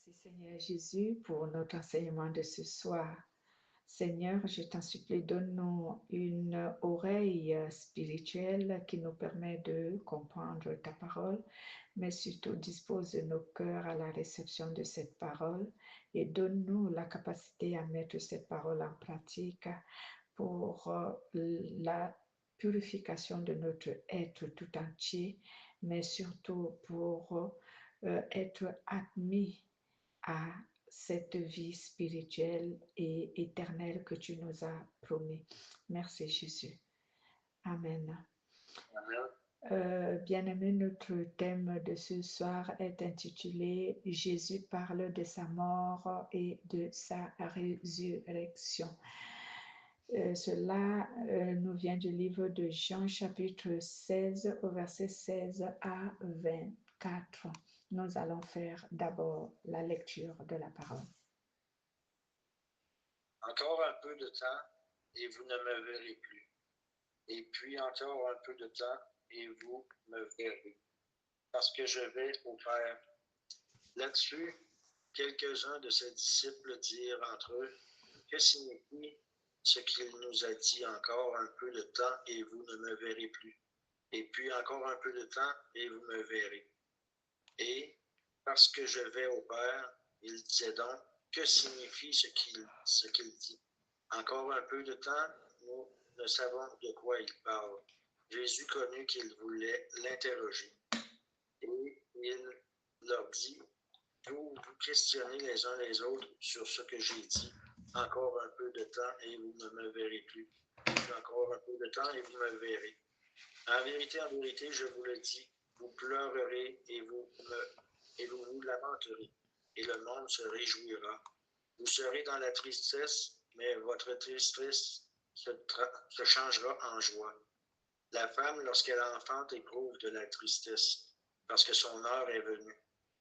Merci Seigneur Jésus pour notre enseignement de ce soir. Seigneur, je t'en supplie, donne-nous une oreille spirituelle qui nous permet de comprendre ta parole, mais surtout dispose nos cœurs à la réception de cette parole et donne-nous la capacité à mettre cette parole en pratique pour la purification de notre être tout entier, mais surtout pour être admis à cette vie spirituelle et éternelle que tu nous as promis. Merci Jésus. Amen. Bien-aimé, notre thème de ce soir est intitulé Jésus parle de sa mort et de sa résurrection. Cela nous vient du livre de Jean chapitre 16 au verset 16 à 24. Nous allons faire d'abord la lecture de la parole. Encore un peu de temps et vous ne me verrez plus. Et puis encore un peu de temps et vous me verrez. Parce que je vais au Père. Là-dessus, quelques-uns de ses disciples dirent entre eux, que signifie ce qu'il nous a dit encore un peu de temps et vous ne me verrez plus. Et puis encore un peu de temps et vous me verrez. Et parce que je vais au Père, il disait donc, que signifie ce qu'il dit? Encore un peu de temps, nous ne savons de quoi il parle. Jésus connut qu'ils voulaient l'interroger. Et il leur dit, vous vous questionnez les uns les autres sur ce que j'ai dit. Encore un peu de temps et vous ne me verrez plus. Puis encore un peu de temps et vous me verrez. En vérité, je vous le dis, vous pleurerez et vous vous lamenterez, et le monde se réjouira. Vous serez dans la tristesse, mais votre tristesse se changera en joie. La femme, lorsqu'elle enfante, éprouve de la tristesse, parce que son heure est venue.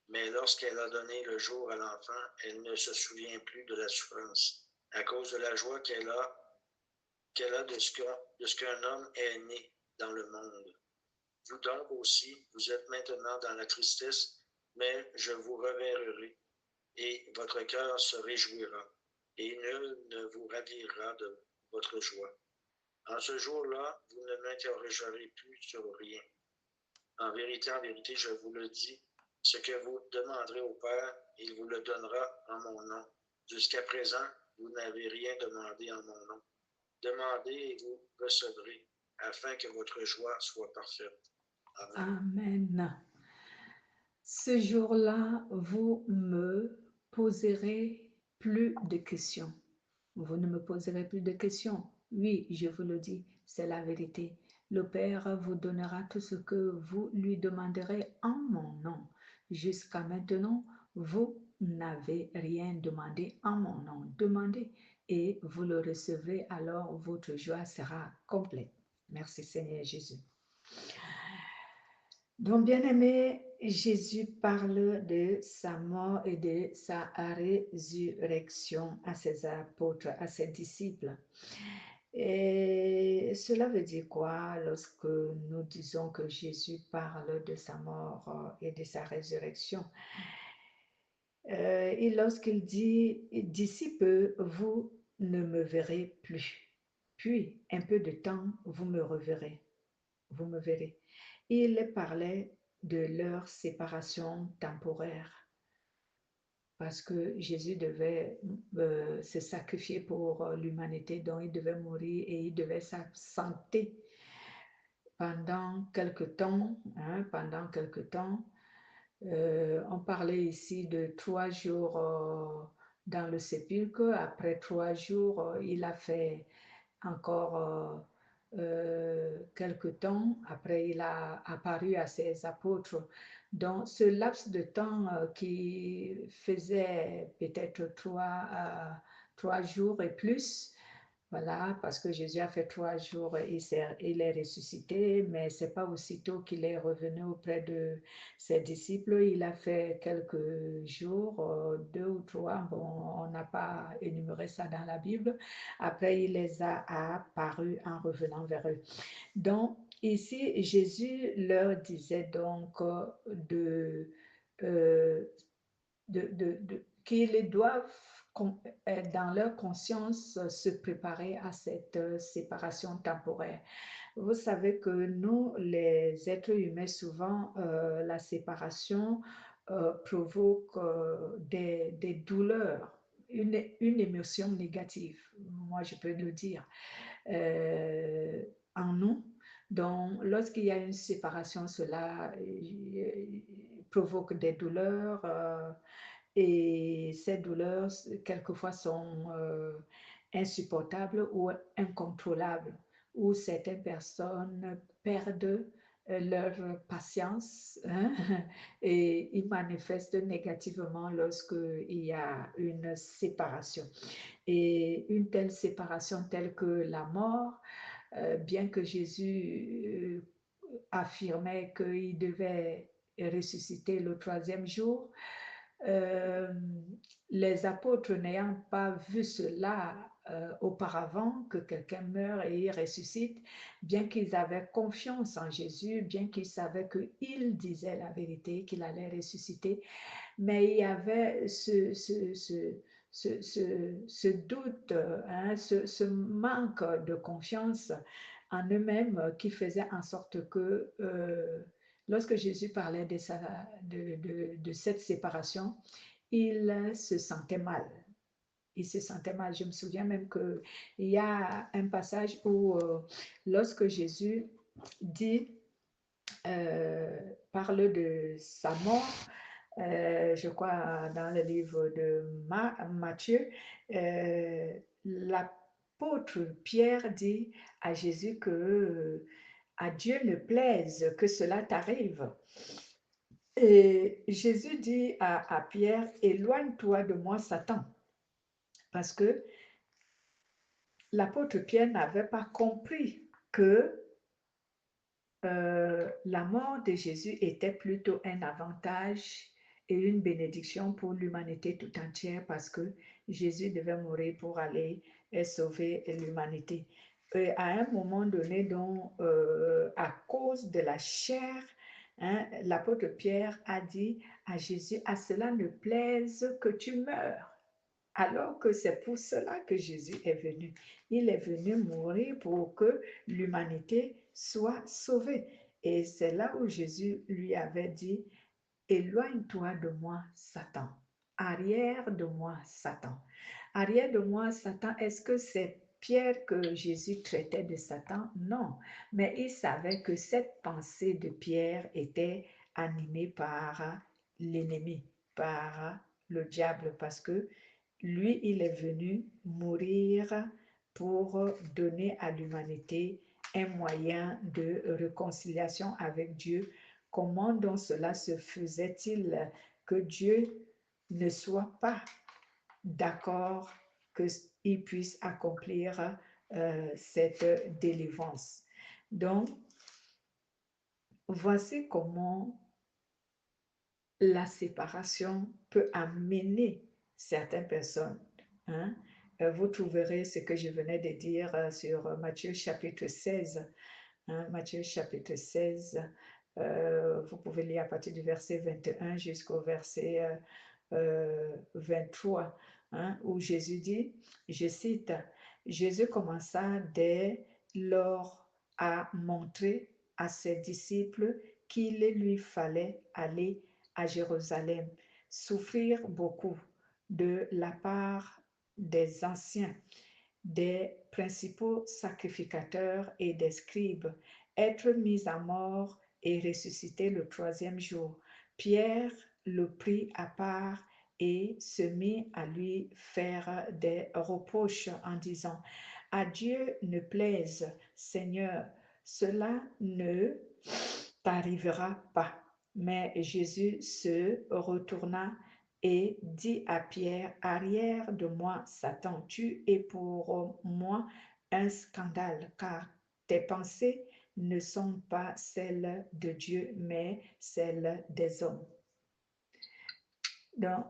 Mais lorsqu'elle a donné le jour à l'enfant, elle ne se souvient plus de la souffrance, à cause de la joie qu'elle a de ce qu'un homme est né dans le monde. Vous donc aussi, vous êtes maintenant dans la tristesse, mais je vous reverrai, et votre cœur se réjouira, et nul ne vous ravira de votre joie. En ce jour-là, vous ne m'interrogerez plus sur rien. En vérité, je vous le dis, ce que vous demanderez au Père, il vous le donnera en mon nom. Jusqu'à présent, vous n'avez rien demandé en mon nom. Demandez et vous recevrez, afin que votre joie soit parfaite. Amen. Ce jour-là, vous me poserez plus de questions. Vous ne me poserez plus de questions. Oui, je vous le dis, c'est la vérité. Le Père vous donnera tout ce que vous lui demanderez en mon nom. Jusqu'à maintenant, vous n'avez rien demandé en mon nom. Demandez et vous le recevrez, alors votre joie sera complète. Merci Seigneur Jésus. Donc, bien-aimé, Jésus parle de sa mort et de sa résurrection à ses apôtres, à ses disciples. Et cela veut dire quoi lorsque nous disons que Jésus parle de sa mort et de sa résurrection? Et lorsqu'il dit, d'ici peu, vous ne me verrez plus. Puis, un peu de temps, vous me reverrez. Vous me verrez. Il parlait de leur séparation temporaire parce que Jésus devait se sacrifier pour l'humanité, donc il devait mourir et il devait s'absenter pendant quelque temps. Pendant quelque temps. On parlait ici de 3 jours dans le sépulcre. Après 3 jours, il a fait encore quelque temps. Après, il a apparu à ses apôtres. Dans ce laps de temps qui faisait peut-être 3 jours et plus, voilà, parce que Jésus a fait 3 jours, il est ressuscité, mais ce n'est pas aussitôt qu'il est revenu auprès de ses disciples. Il a fait quelques jours, 2 ou 3, bon, on n'a pas énuméré ça dans la Bible. Après, il les a apparus en revenant vers eux. Donc, ici, Jésus leur disait donc de qu'ils doivent dans leur conscience se préparer à cette séparation temporaire. Vous savez que nous, les êtres humains, souvent, la séparation provoque des douleurs, une émotion négative, moi je peux le dire, en nous. Donc, lorsqu'il y a une séparation, cela provoque des douleurs et ces douleurs, quelquefois, sont insupportables ou incontrôlables, où certaines personnes perdent leur patience, hein, et ils manifestent négativement lorsqu'il y a une séparation. Et une telle séparation telle que la mort, bien que Jésus affirmait qu'il devait ressusciter le troisième jour, euh, les apôtres n'ayant pas vu cela auparavant, que quelqu'un meurt et il ressuscite, bien qu'ils avaient confiance en Jésus, bien qu'ils savaient qu'il disait la vérité, qu'il allait ressusciter, mais il y avait ce doute, hein, ce manque de confiance en eux-mêmes qui faisait en sorte que lorsque Jésus parlait de cette séparation, il se sentait mal. Il se sentait mal. Je me souviens même qu'il y a un passage où lorsque Jésus dit, parle de sa mort, je crois dans le livre de Matthieu, l'apôtre Pierre dit à Jésus que à Dieu ne plaise que cela t'arrive. Et Jésus dit à Pierre, éloigne-toi de moi, Satan, parce que l'apôtre Pierre n'avait pas compris que la mort de Jésus était plutôt un avantage et une bénédiction pour l'humanité tout entière, parce que Jésus devait mourir pour aller sauver l'humanité. À un moment donné, donc, à cause de la chair, hein, l'apôtre Pierre a dit à Jésus, à cela ne plaise que tu meurs. Alors que c'est pour cela que Jésus est venu. Il est venu mourir pour que l'humanité soit sauvée. Et c'est là où Jésus lui avait dit, éloigne-toi de moi, Satan. Arrière de moi, Satan. Arrière de moi, Satan, est-ce que c'est Pierre que Jésus traitait de Satan? Non, mais il savait que cette pensée de Pierre était animée par l'ennemi, par le diable, parce que lui, il est venu mourir pour donner à l'humanité un moyen de réconciliation avec Dieu. Comment donc cela se faisait-il que Dieu ne soit pas d'accord qu'il puisse accomplir cette délivrance? Donc, voici comment la séparation peut amener certaines personnes, hein. Vous trouverez ce que je venais de dire sur Matthieu chapitre 16. Hein, Matthieu chapitre 16, vous pouvez lire à partir du verset 21 jusqu'au verset 23, hein, où Jésus dit, je cite, Jésus commença dès lors à montrer à ses disciples qu'il lui fallait aller à Jérusalem, souffrir beaucoup de la part des anciens, des principaux sacrificateurs et des scribes, être mis à mort et ressusciter le troisième jour. Pierre le prit à part et se mit à lui faire des reproches en disant, à Dieu ne plaise, Seigneur, cela ne t'arrivera pas. Mais Jésus se retourna et dit à Pierre, arrière de moi, Satan, tu es pour moi un scandale, car tes pensées ne sont pas celles de Dieu, mais celles des hommes. Donc,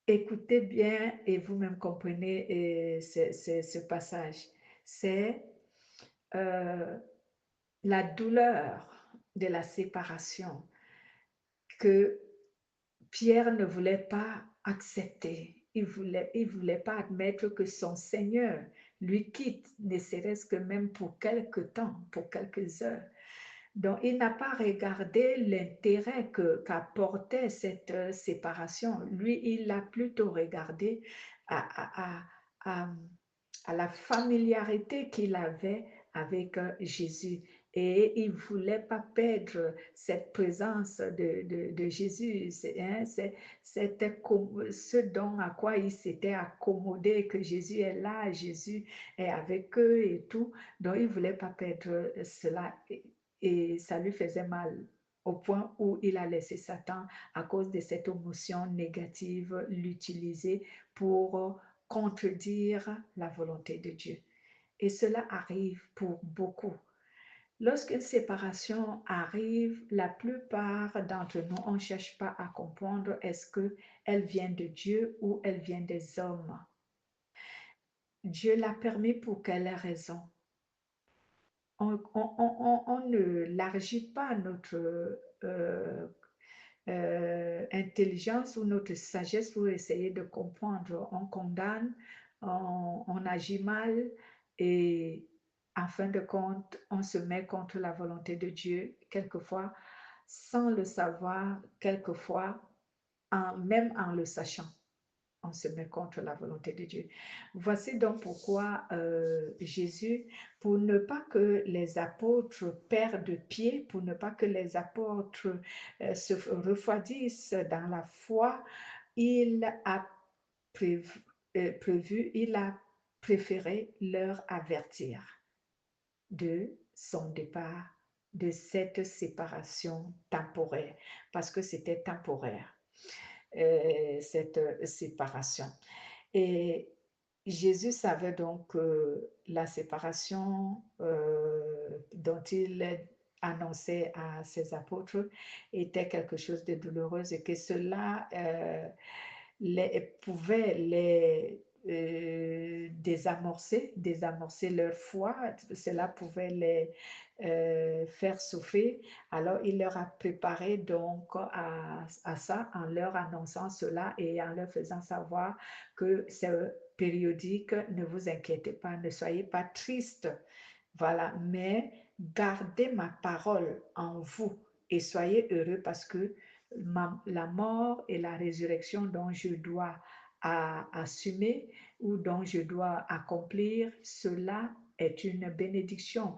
écoutez bien et vous-même comprenez ce passage. C'est la douleur de la séparation que Pierre ne voulait pas accepter. Il voulait pas admettre que son Seigneur lui quitte, ne serait-ce que même pour quelque temps, pour quelques heures. Donc, il n'a pas regardé l'intérêt qu'apportait cette séparation. Lui, il a plutôt regardé à la familiarité qu'il avait avec Jésus. Et il ne voulait pas perdre cette présence de Jésus. C'était ce dont à quoi il s'était accommodé, que Jésus est là, Jésus est avec eux et tout. Donc, il ne voulait pas perdre cela. Et ça lui faisait mal au point où il a laissé Satan, à cause de cette émotion négative, l'utiliser pour contredire la volonté de Dieu. Et cela arrive pour beaucoup. Lorsqu'une séparation arrive, la plupart d'entre nous, on ne cherche pas à comprendre est-ce qu'elle vient de Dieu ou elle vient des hommes. Dieu l'a permis pour quelle raison? On ne largit pas notre intelligence ou notre sagesse pour essayer de comprendre. On condamne, on agit mal et en fin de compte, on se met contre la volonté de Dieu, quelquefois sans le savoir, quelquefois même en le sachant. On se met contre la volonté de Dieu. Voici donc pourquoi Jésus, pour ne pas que les apôtres perdent pied, pour ne pas que les apôtres se refroidissent dans la foi, il a il a préféré leur avertir de son départ, de cette séparation temporaire, parce que c'était temporaire. Cette séparation. Et Jésus savait donc que la séparation dont il annonçait à ses apôtres était quelque chose de douloureux et que cela pouvait les désamorcer leur foi, cela pouvait les faire souffrir. Alors il leur a préparé donc à ça en leur annonçant cela et en leur faisant savoir que c'est périodique, ne vous inquiétez pas, ne soyez pas tristes, voilà, mais gardez ma parole en vous et soyez heureux parce que la mort et la résurrection dont je dois assumer ou dont je dois accomplir, cela est une bénédiction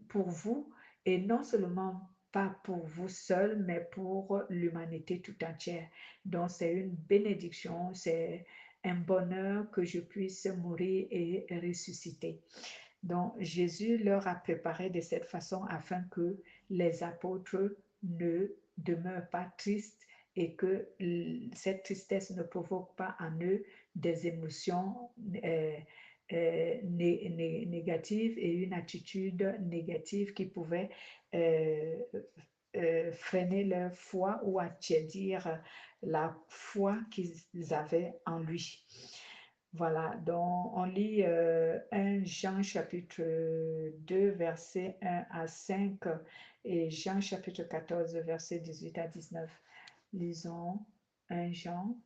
pour vous et non seulement pas pour vous seul, mais pour l'humanité tout entière. Donc c'est une bénédiction, c'est un bonheur que je puisse mourir et ressusciter. Donc Jésus leur a préparé de cette façon afin que les apôtres ne demeurent pas tristes et que cette tristesse ne provoque pas en eux des émotions négatives et une attitude négative qui pouvait freiner leur foi ou attiédir la foi qu'ils avaient en lui. Voilà, donc on lit 1 Jean chapitre 2, versets 1 à 5 et Jean chapitre 14, versets 18 à 19. Lisons 1 Jean.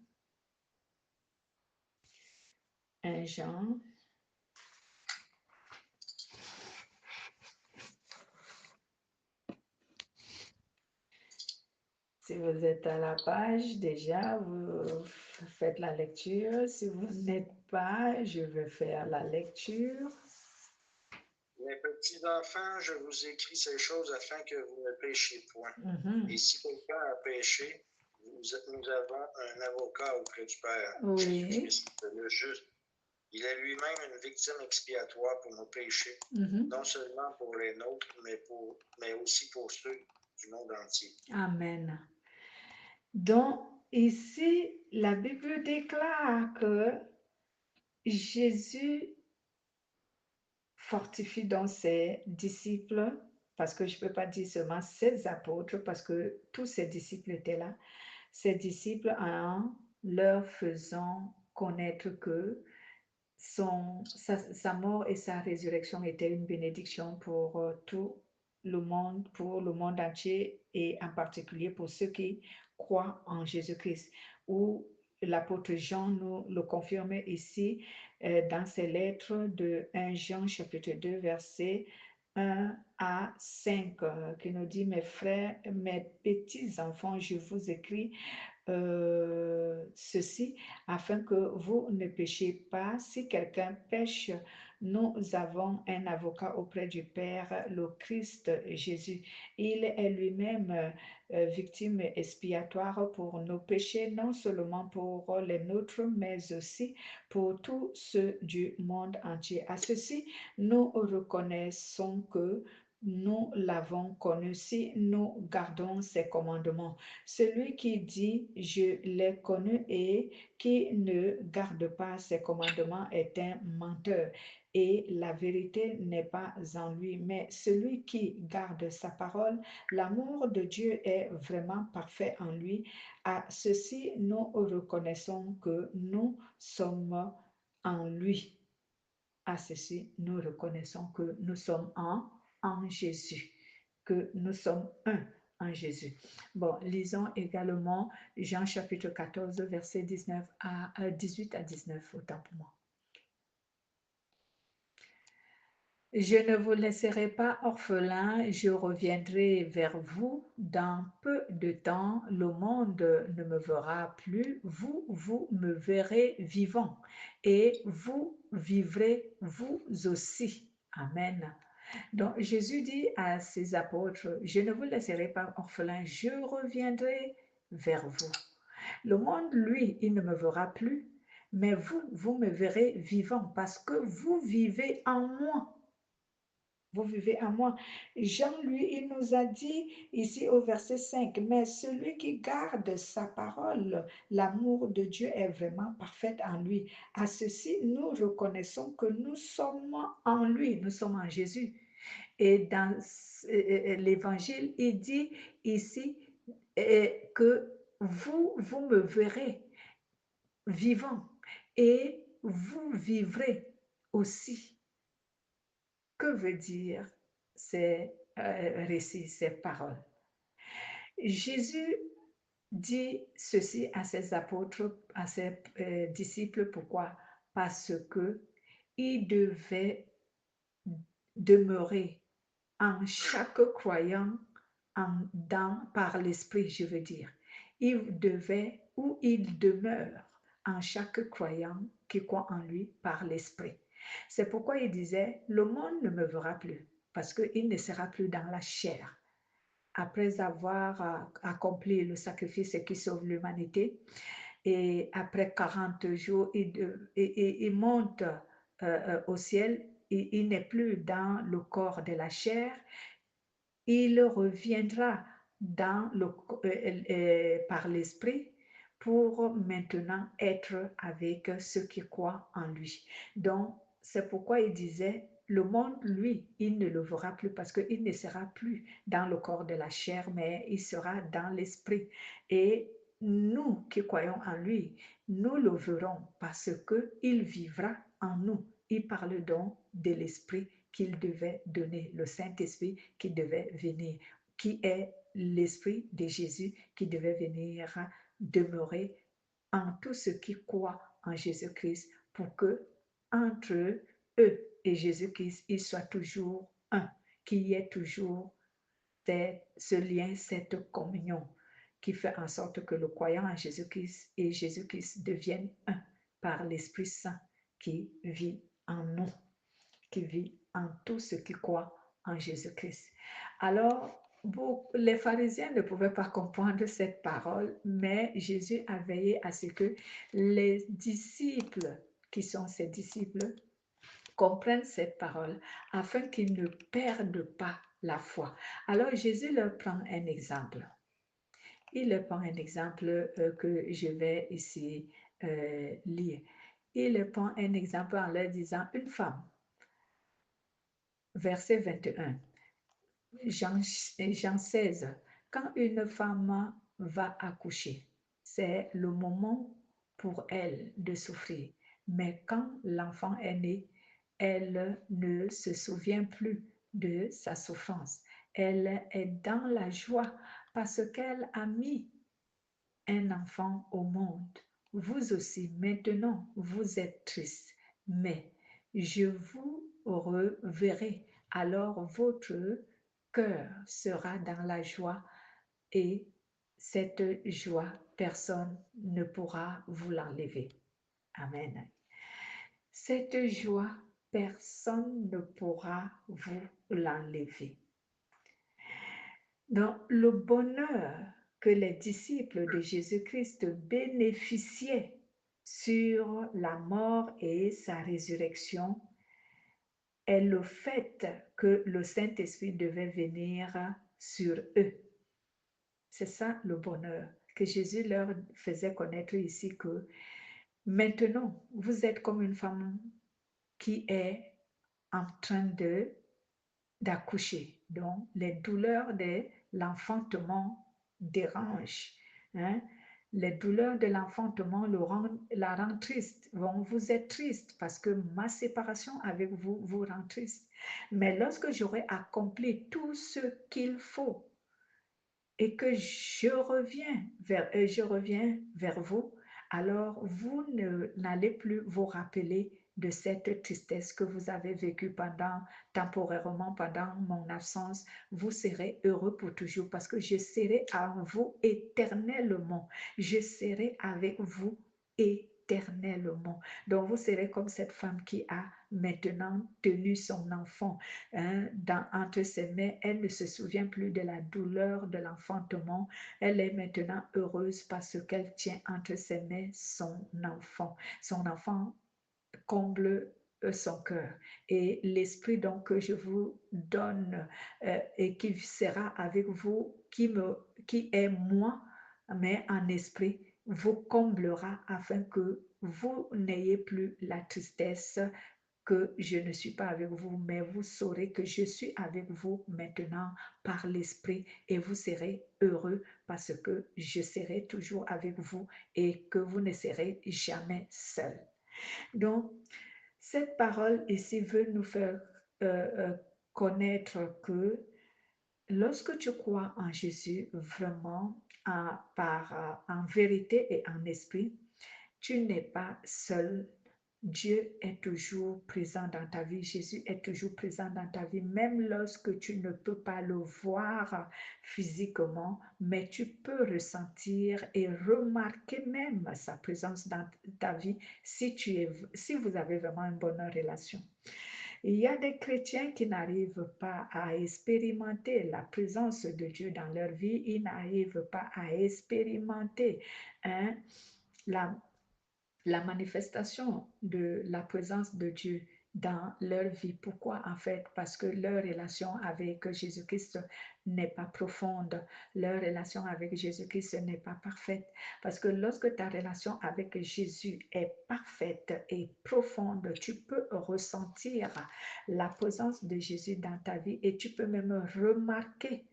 1 Jean. Si vous êtes à la page déjà, vous faites la lecture. Si vous n'êtes pas, je vais faire la lecture. Mes petits enfants, je vous écris ces choses afin que vous ne péchiez point. Et si quelqu'un a péché, nous avons un avocat auprès du Père, Jésus-Christ, le juste. Il est lui-même une victime expiatoire pour nos péchés, non seulement pour les nôtres, mais aussi pour ceux du monde entier. Amen. Donc, ici, la Bible déclare que Jésus fortifie donc ses disciples, parce que je ne peux pas dire seulement ses apôtres, parce que tous ses disciples étaient là, ses disciples en leur faisant connaître que sa mort et sa résurrection étaient une bénédiction pour tout le monde, pour le monde entier et en particulier pour ceux qui croient en Jésus-Christ, où l'apôtre Jean nous le confirme ici dans ses lettres de 1 Jean chapitre 2 verset 1 à 5, qui nous dit: mes frères, mes petits enfants, je vous écris ceci afin que vous ne péchiez pas. Si quelqu'un pêche, nous avons un avocat auprès du Père, le Christ Jésus. Il est lui-même victime expiatoire pour nos péchés, non seulement pour les nôtres, mais aussi pour tous ceux du monde entier. À ceci, nous reconnaissons que nous l'avons connu si nous gardons ses commandements. Celui qui dit « je l'ai connu » et qui ne garde pas ses commandements est un menteur et la vérité n'est pas en lui. Mais celui qui garde sa parole, l'amour de Dieu est vraiment parfait en lui. À ceci, nous reconnaissons que nous sommes en lui. À ceci, nous reconnaissons que nous sommes en Jésus, que nous sommes un en Jésus. Bon, lisons également Jean chapitre 14, verset 18 à 19, autant pour moi. Je ne vous laisserai pas orphelins, je reviendrai vers vous dans peu de temps. Le monde ne me verra plus, vous me verrez vivant et vous vivrez vous aussi. Amen. Donc Jésus dit à ses apôtres, je ne vous laisserai pas orphelins, je reviendrai vers vous. Le monde, lui, il ne me verra plus, mais vous me verrez vivant parce que vous vivez en moi. Vous vivez en moi. Jean, lui, il nous a dit ici au verset 5, mais celui qui garde sa parole, l'amour de Dieu est vraiment parfait en lui. À ceci, nous reconnaissons que nous sommes en lui, nous sommes en Jésus. Et dans l'évangile, il dit ici que vous me verrez vivant et vous vivrez aussi. Que veut dire ces récits, ces paroles? Jésus dit ceci à ses apôtres, à ses disciples. Pourquoi? Parce que il devait demeurer en chaque croyant par l'Esprit, je veux dire. Il devait ou il demeure en chaque croyant qui croit en lui par l'Esprit. C'est pourquoi il disait, le monde ne me verra plus, parce qu'il ne sera plus dans la chair. Après avoir accompli le sacrifice qui sauve l'humanité, et après 40 jours, il monte au ciel, il n'est plus dans le corps de la chair, il reviendra par l'Esprit pour maintenant être avec ceux qui croient en lui. Donc, c'est pourquoi il disait, le monde, lui, il ne le verra plus parce qu'il ne sera plus dans le corps de la chair, mais il sera dans l'Esprit. Et nous qui croyons en lui, nous le verrons parce qu'il vivra en nous. Il parle donc de l'Esprit qu'il devait donner, le Saint-Esprit qui devait venir, qui est l'Esprit de Jésus qui devait venir demeurer en tous ceux qui croient en Jésus-Christ pour que entre eux et Jésus-Christ, il soit toujours un, qu'il y ait toujours ce lien, cette communion qui fait en sorte que le croyant en Jésus-Christ et Jésus-Christ deviennent un par l'Esprit Saint qui vit en nous, qui vit en tous ceux qui croient en Jésus-Christ. Alors, les pharisiens ne pouvaient pas comprendre cette parole, mais Jésus a veillé à ce que les disciples, qui sont ses disciples, comprennent cette parole afin qu'ils ne perdent pas la foi. Alors, Jésus leur prend un exemple. Il leur prend un exemple que je vais ici lire. Il leur prend un exemple en leur disant, une femme, verset 21, Jean 16, quand une femme va accoucher, c'est le moment pour elle de souffrir. Mais quand l'enfant est né, elle ne se souvient plus de sa souffrance. Elle est dans la joie parce qu'elle a mis un enfant au monde. Vous aussi, maintenant, vous êtes triste, mais je vous reverrai. Alors votre cœur sera dans la joie et cette joie, personne ne pourra vous l'enlever. Amen. Cette joie, personne ne pourra vous l'enlever. Dans le bonheur que les disciples de Jésus-Christ bénéficiaient sur la mort et sa résurrection est le fait que le Saint-Esprit devait venir sur eux. C'est ça le bonheur que Jésus leur faisait connaître ici, que maintenant vous êtes comme une femme qui est en train d'accoucher. Donc, les douleurs de l'enfantement dérangent. Hein? Les douleurs de l'enfantement la rend triste. Bon, vous êtes triste parce que ma séparation avec vous vous rend triste. Mais lorsque j'aurai accompli tout ce qu'il faut et que je reviens vers vous, alors vous n'allez plus vous rappeler de cette tristesse que vous avez vécue temporairement pendant mon absence. Vous serez heureux pour toujours parce que je serai avec vous éternellement. Je serai avec vous éternellement. Donc vous serez comme cette femme qui a maintenant tenu son enfant entre ses mains. Elle ne se souvient plus de la douleur de l'enfantement. Elle est maintenant heureuse parce qu'elle tient entre ses mains son enfant. Son enfant comble son cœur. Et l'esprit donc que je vous donne et qui sera avec vous, qui est moi, mais en esprit, vous comblera afin que vous n'ayez plus la tristesse que je ne suis pas avec vous, mais vous saurez que je suis avec vous maintenant par l'Esprit et vous serez heureux parce que je serai toujours avec vous et que vous ne serez jamais seul. Donc, cette parole ici veut nous faire connaître que lorsque tu crois en Jésus vraiment en vérité et en esprit, tu n'es pas seul. Dieu est toujours présent dans ta vie. Jésus est toujours présent dans ta vie, même lorsque tu ne peux pas le voir physiquement, mais tu peux ressentir et remarquer même sa présence dans ta vie si vous avez vraiment une bonne relation. Il y a des chrétiens qui n'arrivent pas à expérimenter la présence de Dieu dans leur vie. Ils n'arrivent pas à expérimenter la manifestation de la présence de Dieu dans leur vie. Pourquoi en fait? Parce que leur relation avec Jésus-Christ n'est pas profonde. Leur relation avec Jésus-Christ n'est pas parfaite. Parce que lorsque ta relation avec Jésus est parfaite et profonde, tu peux ressentir la présence de Jésus dans ta vie et tu peux même remarquer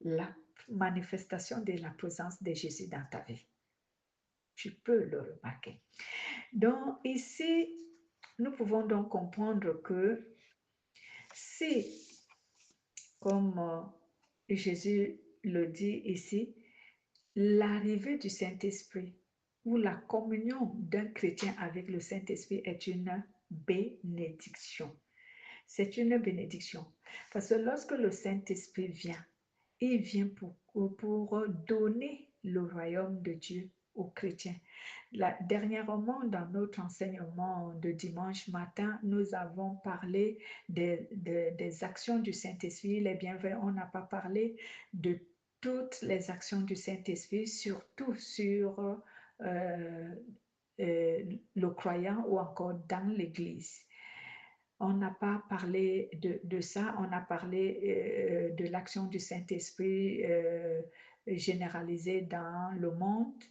la manifestation de la présence de Jésus dans ta vie. Tu peux le remarquer. Donc ici, nous pouvons donc comprendre que si, comme Jésus le dit ici, l'arrivée du Saint-Esprit ou la communion d'un chrétien avec le Saint-Esprit est une bénédiction. C'est une bénédiction. Parce que lorsque le Saint-Esprit vient, il vient pour donner le royaume de Dieu aux chrétiens. Dernièrement, dans notre enseignement de dimanche matin, nous avons parlé des actions du Saint-Esprit, les bienfaits. On n'a pas parlé de toutes les actions du Saint-Esprit, surtout sur le croyant ou encore dans l'Église. On n'a pas parlé de ça, on a parlé de l'action du Saint-Esprit généralisée dans le monde,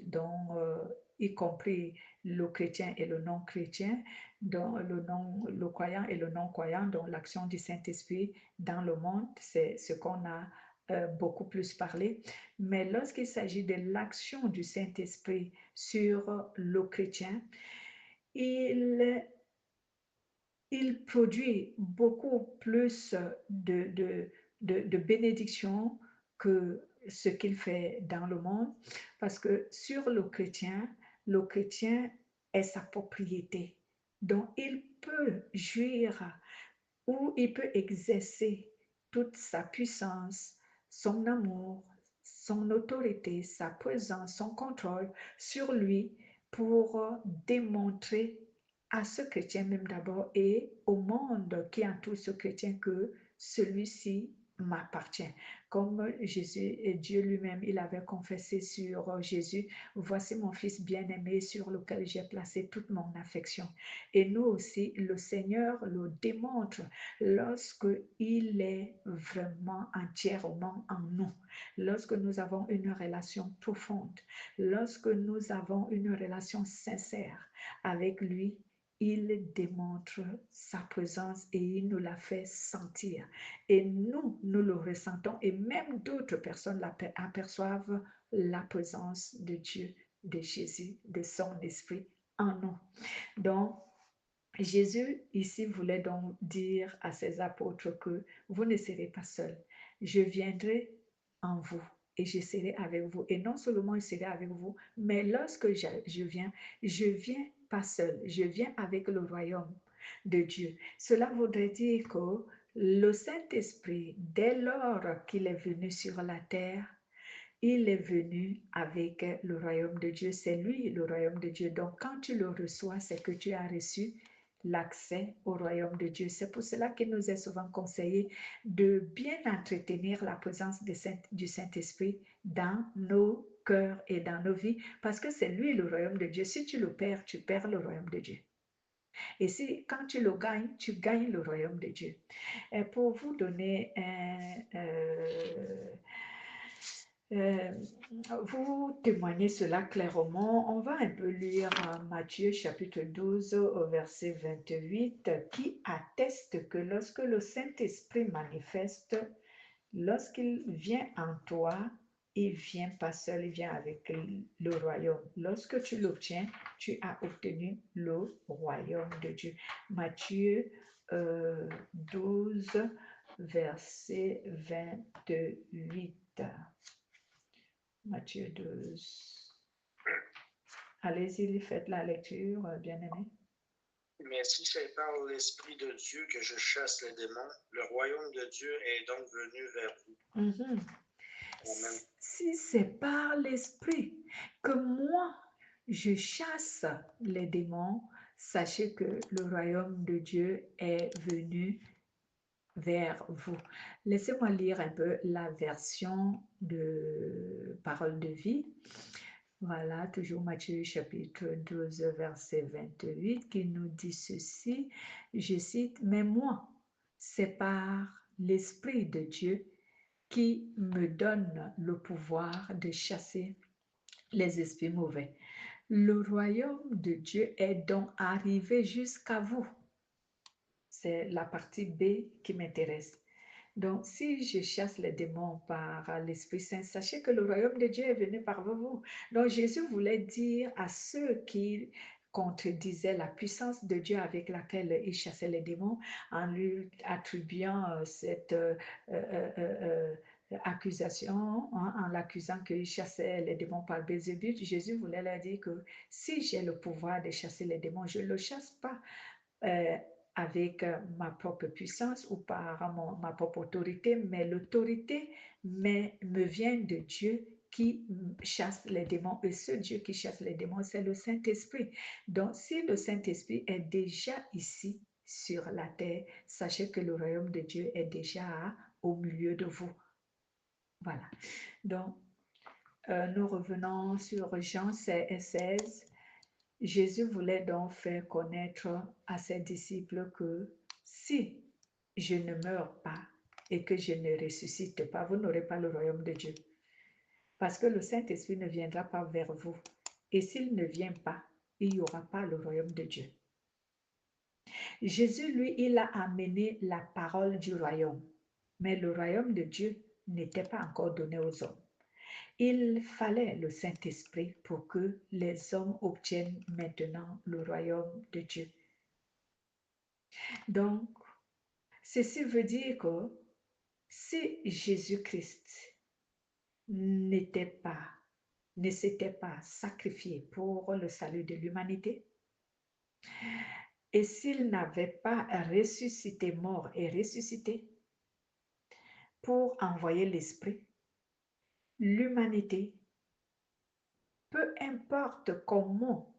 y compris le chrétien et le non-chrétien, le croyant et le non-croyant, donc l'action du Saint-Esprit dans le monde, c'est ce qu'on a beaucoup plus parlé. Mais lorsqu'il s'agit de l'action du Saint-Esprit sur le chrétien, il produit beaucoup plus de bénédictions que ce qu'il fait dans le monde, parce que sur le chrétien est sa propriété. Donc, il peut jouir ou il peut exercer toute sa puissance, son amour, son autorité, sa présence, son contrôle sur lui pour démontrer à ce chrétien même d'abord et au monde qui entoure ce chrétien que celui-ci m'appartient. Comme Jésus et Dieu lui-même, il avait confessé sur Jésus, voici mon fils bien-aimé sur lequel j'ai placé toute mon affection. Et nous aussi, le Seigneur le démontre lorsque il est vraiment entièrement en nous, lorsque nous avons une relation profonde, lorsque nous avons une relation sincère avec lui, il démontre sa présence et il nous la fait sentir. Et nous le ressentons et même d'autres personnes aperçoivent la présence de Dieu, de Jésus, de son esprit en nous. Donc, Jésus ici voulait donc dire à ses apôtres que vous ne serez pas seuls. Je viendrai en vous et je serai avec vous. Et non seulement je serai avec vous, mais lorsque je viens pas seul, je viens avec le royaume de Dieu. Cela voudrait dire que le Saint-Esprit, dès lors qu'il est venu sur la terre, il est venu avec le royaume de Dieu. C'est lui le royaume de Dieu. Donc quand tu le reçois, c'est que tu as reçu l'accès au royaume de Dieu. C'est pour cela qu'il nous est souvent conseillé de bien entretenir la présence du Saint-Esprit dans nos cœurs et dans nos vies, parce que c'est lui le royaume de Dieu. Si tu le perds, tu perds le royaume de Dieu. Et si quand tu le gagnes, tu gagnes le royaume de Dieu. Et pour vous donner euh, vous témoignez cela clairement. On va un peu lire Matthieu chapitre 12 au verset 28 qui atteste que lorsque le Saint-Esprit manifeste, lorsqu'il vient en toi, il vient pas seul, il vient avec le royaume. Lorsque tu l'obtiens, tu as obtenu le royaume de Dieu. Matthieu 12, verset 28. Matthieu 12. Allez-y, faites la lecture, bien-aimé. Mais si c'est par l'Esprit de Dieu que je chasse les démons, le royaume de Dieu est donc venu vers vous. Mhm. Amen. Si c'est par l'Esprit que moi, je chasse les démons, sachez que le royaume de Dieu est venu vers vous. Laissez-moi lire un peu la version de Parole de vie. Voilà, toujours Matthieu chapitre 12, verset 28, qui nous dit ceci, je cite, « Mais moi, c'est par l'Esprit de Dieu qui me donne le pouvoir de chasser les esprits mauvais. Le royaume de Dieu est donc arrivé jusqu'à vous. » C'est la partie B qui m'intéresse. Donc, si je chasse les démons par l'Esprit Saint, sachez que le royaume de Dieu est venu par vous. Donc, Jésus voulait dire à ceux qui contredisaient la puissance de Dieu avec laquelle il chassait les démons, en lui attribuant cette accusation, hein, en l'accusant qu'il chassait les démons par Bézébuth, Jésus voulait leur dire que si j'ai le pouvoir de chasser les démons, je ne le chasse pas avec ma propre puissance ou par ma propre autorité, mais l'autorité me vient de Dieu qui chasse les démons. Et ce Dieu qui chasse les démons, c'est le Saint-Esprit. Donc, si le Saint-Esprit est déjà ici sur la terre, sachez que le royaume de Dieu est déjà au milieu de vous. Voilà. Donc, nous revenons sur Jean 16. Jésus voulait donc faire connaître à ses disciples que si je ne meurs pas et que je ne ressuscite pas, vous n'aurez pas le royaume de Dieu. Parce que le Saint-Esprit ne viendra pas vers vous. Et s'il ne vient pas, il n'y aura pas le royaume de Dieu. Jésus, lui, il a amené la parole du royaume. Mais le royaume de Dieu n'était pas encore donné aux hommes. Il fallait le Saint-Esprit pour que les hommes obtiennent maintenant le royaume de Dieu. Donc, ceci veut dire que si Jésus-Christ ne s'était pas sacrifié pour le salut de l'humanité, et s'il n'avait pas ressuscité, mort et ressuscité, pour envoyer l'Esprit, l'humanité, peu importe comment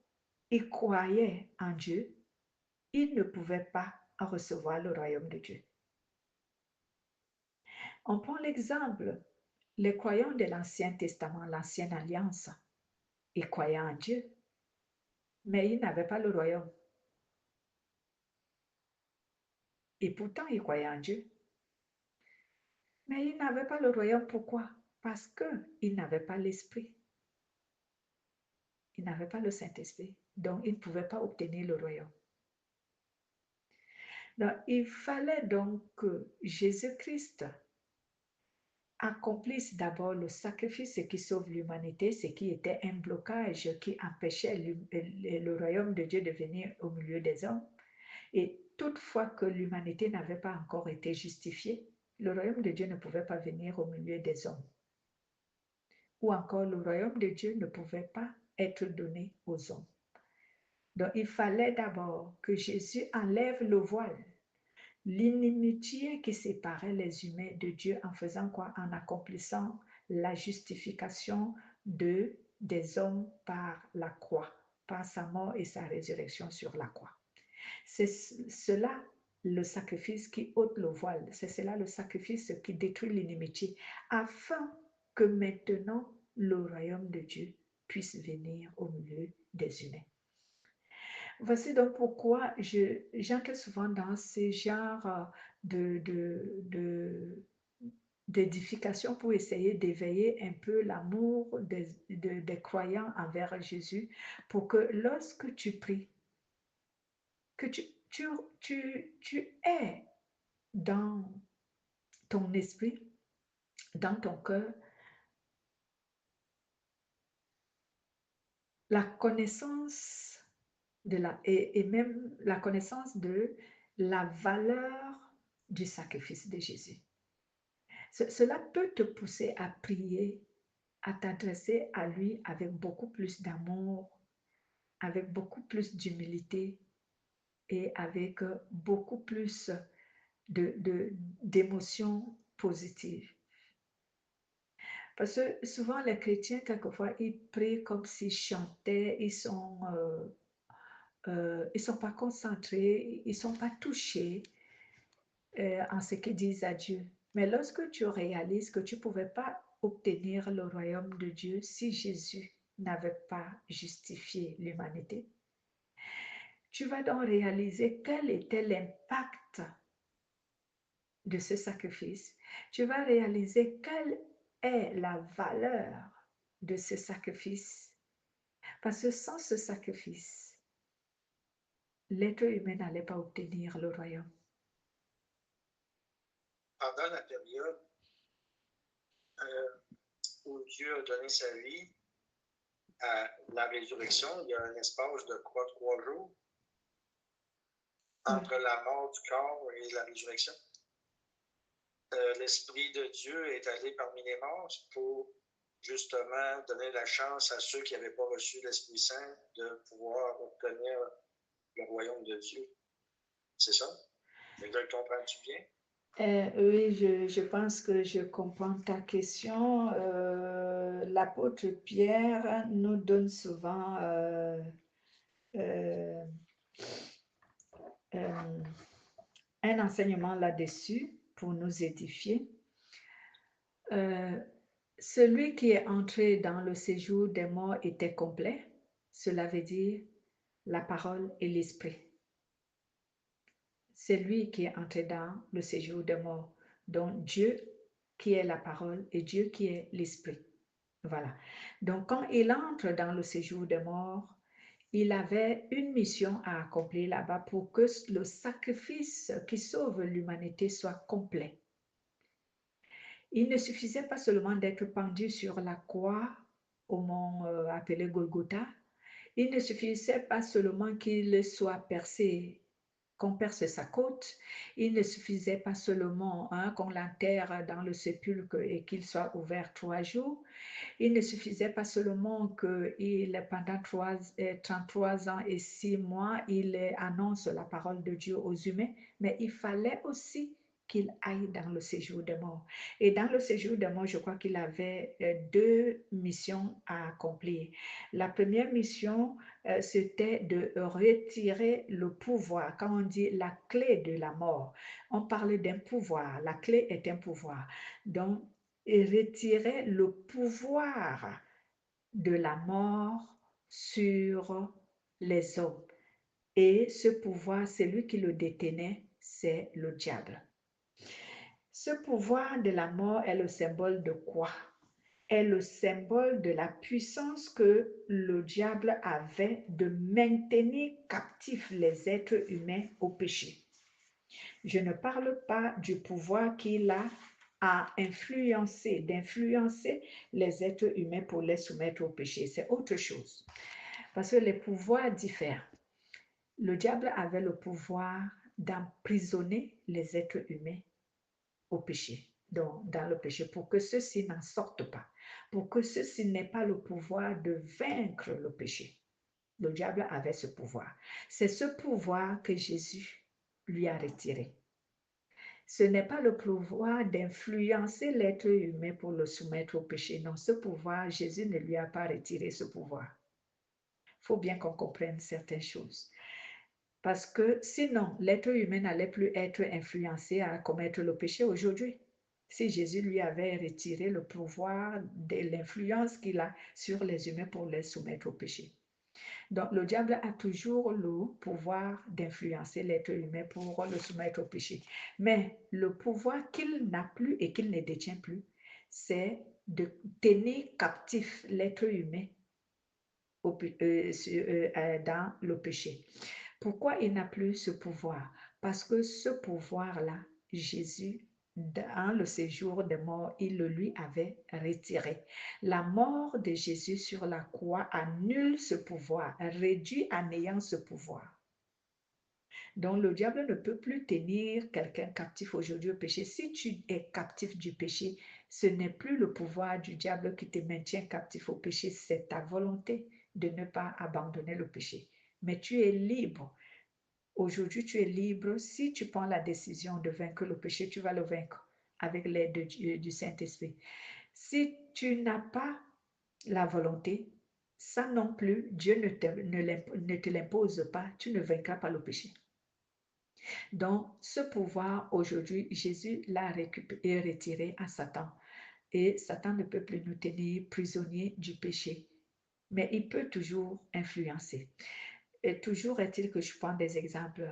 il croyait en Dieu, il ne pouvait pas recevoir le royaume de Dieu. On prend l'exemple, les croyants de l'Ancien Testament, l'Ancienne Alliance, ils croyaient en Dieu, mais ils n'avaient pas le royaume. Et pourtant, ils croyaient en Dieu. Mais ils n'avaient pas le royaume. Pourquoi? Parce qu'ils n'avaient pas l'Esprit. Ils n'avaient pas le Saint-Esprit. Donc, ils ne pouvaient pas obtenir le royaume. Donc, il fallait donc que Jésus-Christ accomplisse d'abord le sacrifice qui sauve l'humanité, ce qui était un blocage qui empêchait le royaume de Dieu de venir au milieu des hommes. Et toutefois que l'humanité n'avait pas encore été justifiée, le royaume de Dieu ne pouvait pas venir au milieu des hommes. Ou encore, le royaume de Dieu ne pouvait pas être donné aux hommes. Donc, il fallait d'abord que Jésus enlève le voile, l'inimitié qui séparait les humains de Dieu en faisant quoi? En accomplissant la justification des hommes par la croix, par sa mort et sa résurrection sur la croix. C'est cela le sacrifice qui ôte le voile, c'est cela le sacrifice qui détruit l'inimitié, afin que maintenant le royaume de Dieu puisse venir au milieu des humains. Voici donc pourquoi j'entre souvent dans ce genre d'édification pour essayer d'éveiller un peu l'amour des croyants envers Jésus, pour que lorsque tu pries, que tu es dans ton esprit, dans ton cœur, la connaissance et même la connaissance de la valeur du sacrifice de Jésus. Cela peut te pousser à prier, à t'adresser à lui avec beaucoup plus d'amour, avec beaucoup plus d'humilité et avec beaucoup plus d'émotions positives. Parce que souvent, les chrétiens, quelquefois, ils prient comme s'ils chantaient, ils sont pas concentrés, ils ne sont pas touchés en ce qu'ils disent à Dieu. Mais lorsque tu réalises que tu ne pouvais pas obtenir le royaume de Dieu si Jésus n'avait pas justifié l'humanité, tu vas donc réaliser quel était l'impact de ce sacrifice. Tu vas réaliser quelle est la valeur de ce sacrifice. Parce que sans ce sacrifice, l'être humain n'allait pas obtenir le royaume. Pendant la période où Dieu a donné sa vie à la résurrection, il y a un espace de 3 jours entre la mort du corps et la résurrection. L'Esprit de Dieu est allé parmi les morts pour justement donner la chance à ceux qui n'avaient pas reçu l'Esprit Saint de pouvoir obtenir le royaume de Dieu. C'est ça? Comprends-tu bien? Oui, je pense que je comprends ta question. L'apôtre Pierre nous donne souvent un enseignement là-dessus pour nous édifier. Celui qui est entré dans le séjour des morts était complet. Cela veut dire la parole et l'esprit. C'est lui qui est entré dans le séjour des morts. Donc Dieu qui est la parole et Dieu qui est l'esprit. Voilà. Donc quand il entre dans le séjour des morts, il avait une mission à accomplir là-bas pour que le sacrifice qui sauve l'humanité soit complet. Il ne suffisait pas seulement d'être pendu sur la croix au mont appelé Golgotha. Il ne suffisait pas seulement qu'il soit percé qu'on perce sa côte. Il ne suffisait pas seulement qu'on l'enterre dans le sépulcre et qu'il soit ouvert 3 jours. Il ne suffisait pas seulement qu'il, pendant 33 ans et 6 mois, il annonce la parole de Dieu aux humains, mais il fallait aussi qu'il aille dans le séjour des morts. Et dans le séjour des morts, je crois qu'il avait 2 missions à accomplir. La première mission, c'était de retirer le pouvoir. Quand on dit la clé de la mort, on parle d'un pouvoir. La clé est un pouvoir. Donc, retirer le pouvoir de la mort sur les hommes. Et ce pouvoir, celui qui le détenait, c'est le diable. Ce pouvoir de la mort est le symbole de quoi? Est le symbole de la puissance que le diable avait de maintenir captifs les êtres humains au péché. Je ne parle pas du pouvoir qu'il a à d'influencer les êtres humains pour les soumettre au péché. C'est autre chose. Parce que les pouvoirs diffèrent. Le diable avait le pouvoir d'emprisonner les êtres humains au péché, donc dans le péché, pour que ceux-ci n'en sortent pas, pour que ceux-ci n'aient pas le pouvoir de vaincre le péché. Le diable avait ce pouvoir. C'est ce pouvoir que Jésus lui a retiré. Ce n'est pas le pouvoir d'influencer l'être humain pour le soumettre au péché. Non, ce pouvoir, Jésus ne lui a pas retiré ce pouvoir. Il faut bien qu'on comprenne certaines choses. Parce que sinon, l'être humain n'allait plus être influencé à commettre le péché aujourd'hui. Si Jésus lui avait retiré le pouvoir de l'influence qu'il a sur les humains pour les soumettre au péché. Donc, le diable a toujours le pouvoir d'influencer l'être humain pour le soumettre au péché. Mais le pouvoir qu'il n'a plus et qu'il ne détient plus, c'est de tenir captif l'être humain dans le péché. Pourquoi il n'a plus ce pouvoir? Parce que ce pouvoir-là, Jésus, dans le séjour des morts, il le lui avait retiré. La mort de Jésus sur la croix annule ce pouvoir, réduit à néant ce pouvoir. Donc le diable ne peut plus tenir quelqu'un captif aujourd'hui au péché. Si tu es captif du péché, ce n'est plus le pouvoir du diable qui te maintient captif au péché, c'est ta volonté de ne pas abandonner le péché. Mais tu es libre. Aujourd'hui, tu es libre. Si tu prends la décision de vaincre le péché, tu vas le vaincre avec l'aide du Saint-Esprit. Si tu n'as pas la volonté, ça non plus, Dieu ne te l'impose pas. Tu ne vaincras pas le péché. Donc, ce pouvoir, aujourd'hui, Jésus l'a retiré à Satan. Et Satan ne peut plus nous tenir prisonniers du péché. Mais il peut toujours influencer. Et toujours est-il que je prends des exemples.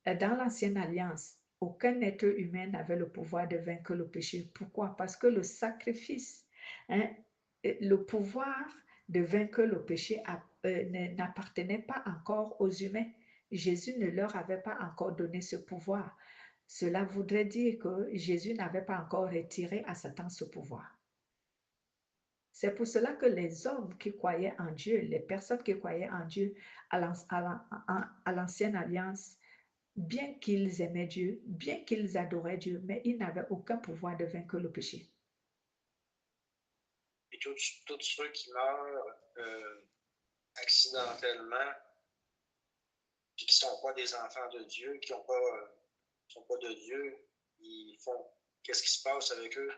Dans l'ancienne alliance, aucun être humain n'avait le pouvoir de vaincre le péché. Pourquoi? Parce que le sacrifice, le pouvoir de vaincre le péché n'appartenait pas encore aux humains. Jésus ne leur avait pas encore donné ce pouvoir. Cela voudrait dire que Jésus n'avait pas encore retiré à Satan ce pouvoir. C'est pour cela que les hommes qui croyaient en Dieu, les personnes qui croyaient en Dieu à l'ancienne alliance, bien qu'ils aimaient Dieu, bien qu'ils adoraient Dieu, mais ils n'avaient aucun pouvoir de vaincre le péché. Et tous ceux qui meurent accidentellement, puis qui ne sont pas des enfants de Dieu, qui ne sont pas de Dieu, ils font. Qu'est-ce qui se passe avec eux?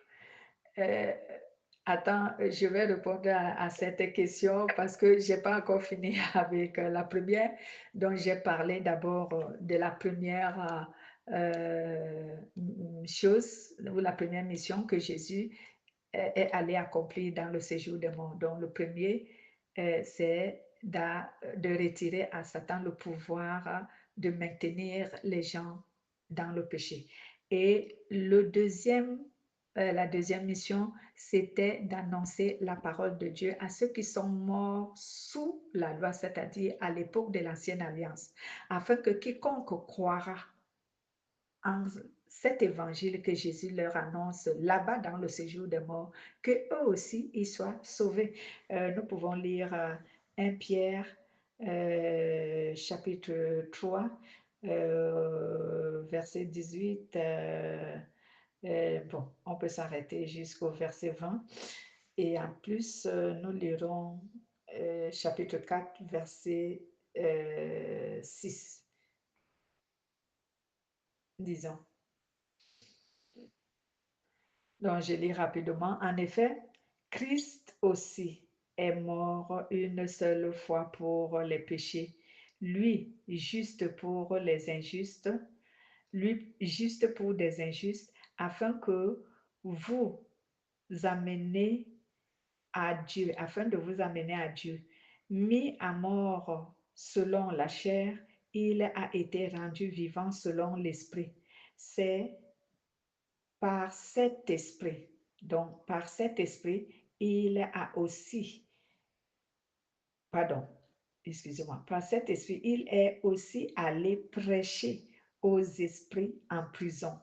Attends, je vais répondre à cette question parce que je n'ai pas encore fini avec la première. Donc, j'ai parlé d'abord de la première chose, ou la première mission que Jésus est allé accomplir dans le séjour des morts. Donc, le premier, c'est de retirer à Satan le pouvoir de maintenir les gens dans le péché. Et la deuxième mission, c'était d'annoncer la parole de Dieu à ceux qui sont morts sous la loi, c'est-à-dire à l'époque de l'ancienne alliance, afin que quiconque croira en cet évangile que Jésus leur annonce là-bas dans le séjour des morts, que eux aussi ils soient sauvés. Nous pouvons lire 1 Pierre chapitre 3 verset 18. Bon, on peut s'arrêter jusqu'au verset 20. Et en plus, nous lirons chapitre 4, verset 6, disons. Donc, je lis rapidement. En effet, Christ aussi est mort une seule fois pour les péchés, lui juste pour les injustes, lui juste pour des injustes, afin que vous amenez à Dieu, afin de vous amener à Dieu. Mis à mort selon la chair, il a été rendu vivant selon l'esprit. C'est par cet esprit, donc par cet esprit, il a aussi, pardon, excusez-moi, par cet esprit, il est aussi allé prêcher aux esprits en prison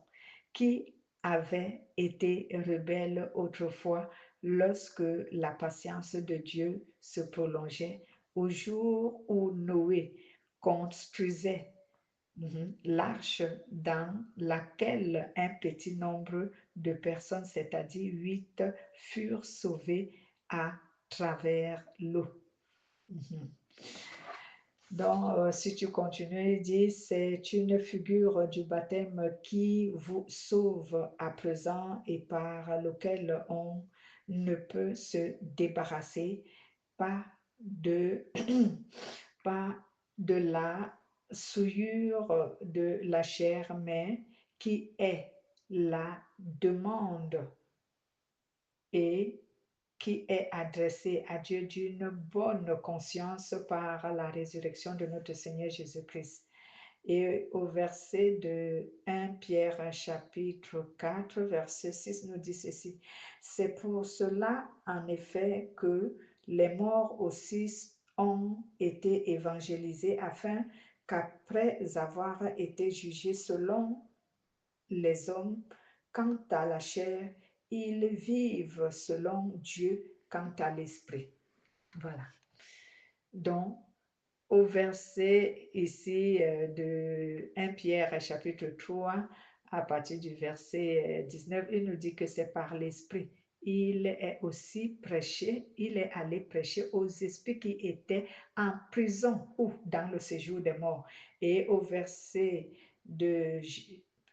qui avaient été rebelles autrefois lorsque la patience de Dieu se prolongeait au jour où Noé construisait l'arche dans laquelle un petit nombre de personnes, c'est-à-dire 8, furent sauvées à travers l'eau. Donc, si tu continues, il dit, c'est une figure du baptême qui vous sauve à présent et par lequel on ne peut se débarrasser pas de, pas de la souillure de la chair, mais qui est la demande et qui est adressé à Dieu d'une bonne conscience par la résurrection de notre Seigneur Jésus-Christ. Et au verset de 1 Pierre chapitre 4, verset 6 nous dit ceci. C'est pour cela, en effet, que les morts aussi ont été évangélisés afin qu'après avoir été jugés selon les hommes, quant à la chair, ils vivent selon Dieu quant à l'esprit. Voilà. Donc, au verset ici de 1 Pierre chapitre 3, à partir du verset 19, il nous dit que c'est par l'esprit. Il est aussi prêché, il est allé prêcher aux esprits qui étaient en prison ou dans le séjour des morts. Et au verset de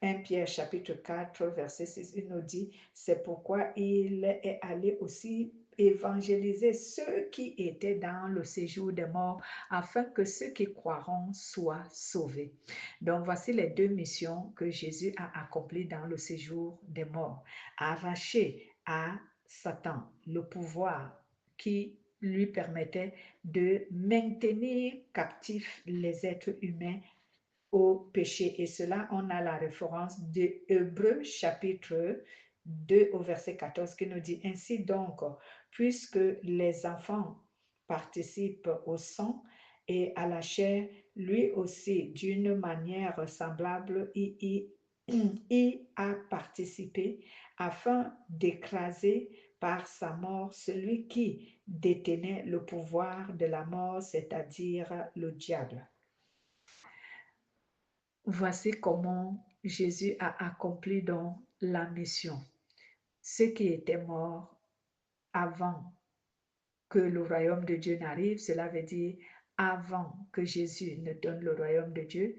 1 Pierre chapitre 4, verset 6, il nous dit, c'est pourquoi il est allé aussi évangéliser ceux qui étaient dans le séjour des morts, afin que ceux qui croiront soient sauvés. Donc, voici les deux missions que Jésus a accomplies dans le séjour des morts. Arracher à Satan le pouvoir qui lui permettait de maintenir captifs les êtres humains au péché. Et cela, on a la référence de Hébreux chapitre 2 au verset 14 qui nous dit, ainsi donc, puisque les enfants participent au sang et à la chair, lui aussi, d'une manière semblable, y a participé afin d'écraser par sa mort celui qui détenait le pouvoir de la mort, c'est-à-dire le diable. Voici comment Jésus a accompli donc la mission. Ceux qui étaient morts avant que le royaume de Dieu n'arrive, cela veut dire avant que Jésus ne donne le royaume de Dieu,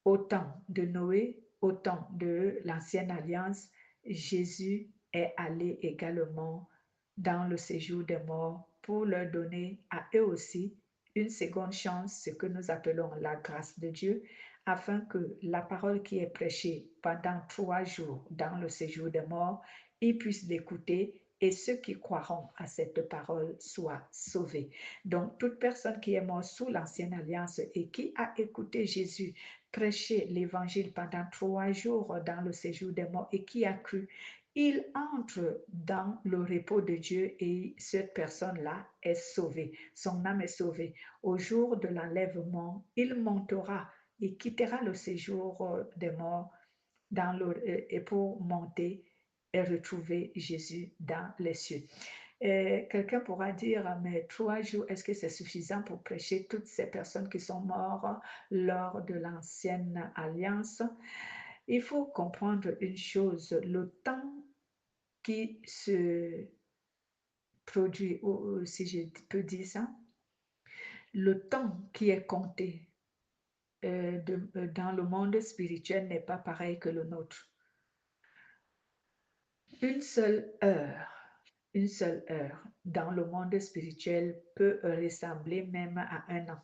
au temps de Noé, au temps de l'ancienne alliance, Jésus est allé également dans le séjour des morts pour leur donner à eux aussi une seconde chance, ce que nous appelons la grâce de Dieu, afin que la parole qui est prêchée pendant 3 jours dans le séjour des morts, ils puissent l'écouter et ceux qui croiront à cette parole soient sauvés. Donc, toute personne qui est morte sous l'ancienne alliance et qui a écouté Jésus prêcher l'évangile pendant 3 jours dans le séjour des morts et qui a cru, il entre dans le repos de Dieu et cette personne-là est sauvée. Son âme est sauvée. Au jour de l'enlèvement, il montera et quittera le séjour des morts et pour monter et retrouver Jésus dans les cieux. Quelqu'un pourra dire, mais 3 jours, est-ce que c'est suffisant pour prêcher toutes ces personnes qui sont mortes lors de l'ancienne alliance? Il faut comprendre une chose, le temps qui se produit, ou si je peux dire ça, le temps qui est compté dans le monde spirituel n'est pas pareil que le nôtre. Une seule heure, une seule heure dans le monde spirituel peut ressembler même à un an.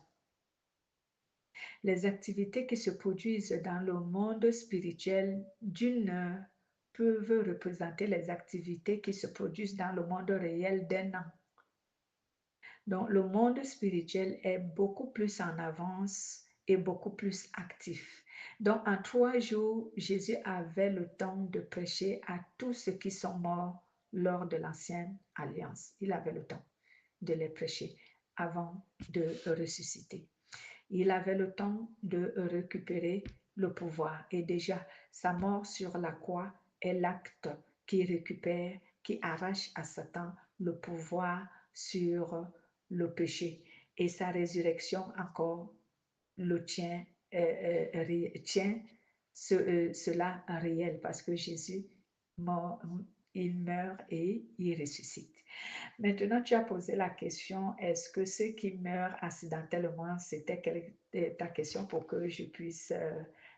Les activités qui se produisent dans le monde spirituel d'une heure peuvent représenter les activités qui se produisent dans le monde réel d'un an. Donc, le monde spirituel est beaucoup plus en avance et beaucoup plus actif. Donc, en 3 jours, Jésus avait le temps de prêcher à tous ceux qui sont morts lors de l'ancienne alliance. Il avait le temps de les prêcher avant de ressusciter. Il avait le temps de récupérer le pouvoir. Et déjà, sa mort sur la croix est l'acte qui récupère, qui arrache à Satan le pouvoir sur le péché. Et sa résurrection encore le tient, tient cela réel parce que Jésus, il meurt et il ressuscite. Maintenant, tu as posé la question, est-ce que ceux qui meurent accidentellement, c'était ta question pour que je puisse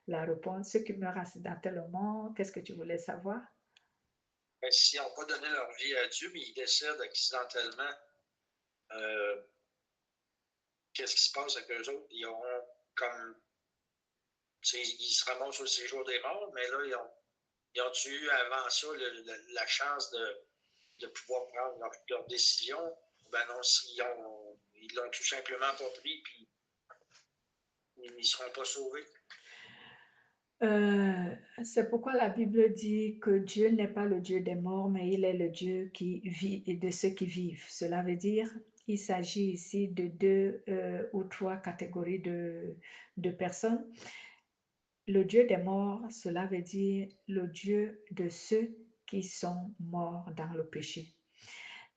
la répondre. Ceux qui meurent accidentellement, qu'est-ce que tu voulais savoir? S'ils n'ont pas donné leur vie à Dieu, mais ils décèdent accidentellement, qu'est-ce qui se passe avec eux autres? Ils auront comme. Ils se ramassent au séjour des morts, mais là, ils ont eu avant ça la chance de pouvoir prendre leur décision? Ben non, ils l'ont tout simplement pas pris, puis ils ne seront pas sauvés. C'est pourquoi la Bible dit que Dieu n'est pas le Dieu des morts, mais il est le Dieu qui vit et de ceux qui vivent. Cela veut dire qu'il s'agit ici de 2 ou 3 catégories de personnes. Le Dieu des morts, cela veut dire le Dieu de ceux qui sont morts dans le péché.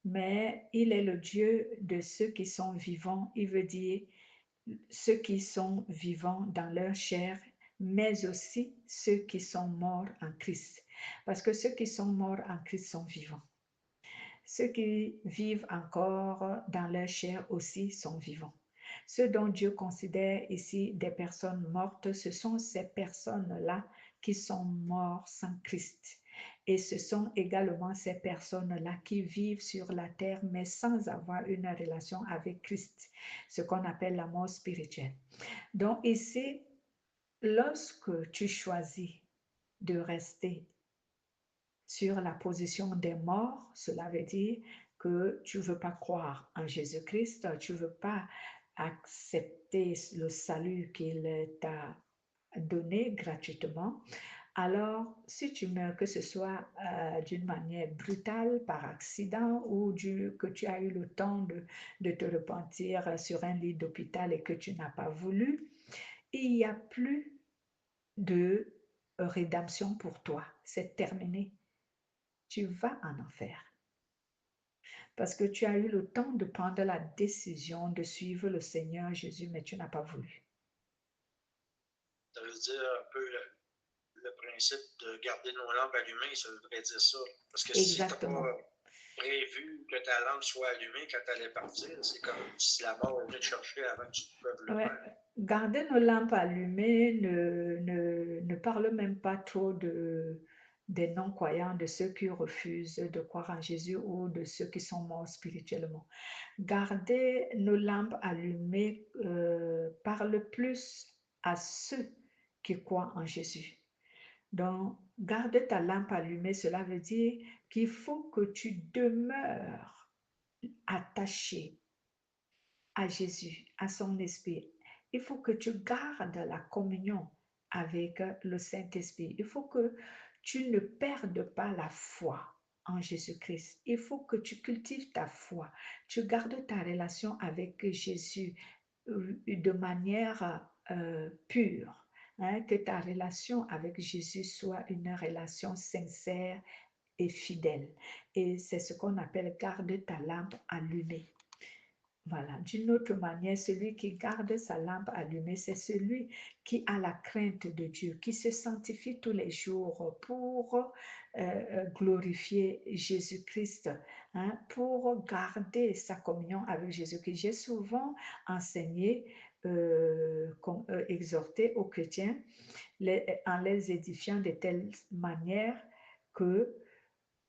Mais il est le Dieu de ceux qui sont vivants. Il veut dire ceux qui sont vivants dans leur chair, mais aussi ceux qui sont morts en Christ. Parce que ceux qui sont morts en Christ sont vivants. Ceux qui vivent encore dans leur chair aussi sont vivants. Ceux dont Dieu considère ici des personnes mortes, ce sont ces personnes-là qui sont mortes sans Christ. Et ce sont également ces personnes-là qui vivent sur la terre, mais sans avoir une relation avec Christ, ce qu'on appelle la mort spirituelle. Donc ici, lorsque tu choisis de rester sur la position des morts, cela veut dire que tu ne veux pas croire en Jésus-Christ, tu ne veux pas accepter le salut qu'il t'a donné gratuitement. Alors, si tu meurs, que ce soit d'une manière brutale, par accident, ou que tu as eu le temps de te repentir sur un lit d'hôpital et que tu n'as pas voulu, il n'y a plus de rédemption pour toi. C'est terminé. Tu vas en enfer. Parce que tu as eu le temps de prendre la décision de suivre le Seigneur Jésus, mais tu n'as pas voulu. Ça veut dire un peu le principe de garder nos lampes allumées, ça voudrait dire ça. Parce que si tu n'as pas prévu que ta lampe soit allumée quand tu allais partir, c'est comme si la mort venait te chercher avant que tu puisses le faire. Garder nos lampes allumées ne parle même pas trop des non-croyants, de ceux qui refusent de croire en Jésus ou de ceux qui sont morts spirituellement. Garder nos lampes allumées parle plus à ceux qui croient en Jésus. Donc, garder ta lampe allumée, cela veut dire qu'il faut que tu demeures attaché à Jésus, à son esprit. Il faut que tu gardes la communion avec le Saint-Esprit. Il faut que tu ne perdes pas la foi en Jésus-Christ. Il faut que tu cultives ta foi. Tu gardes ta relation avec Jésus de manière pure. Hein, que ta relation avec Jésus soit une relation sincère et fidèle. Et c'est ce qu'on appelle garde ta lampe allumée. Voilà, d'une autre manière, celui qui garde sa lampe allumée, c'est celui qui a la crainte de Dieu, qui se sanctifie tous les jours pour glorifier Jésus-Christ, hein, pour garder sa communion avec Jésus-Christ. J'ai souvent enseigné, exhorté aux chrétiens en les édifiant de telle manière que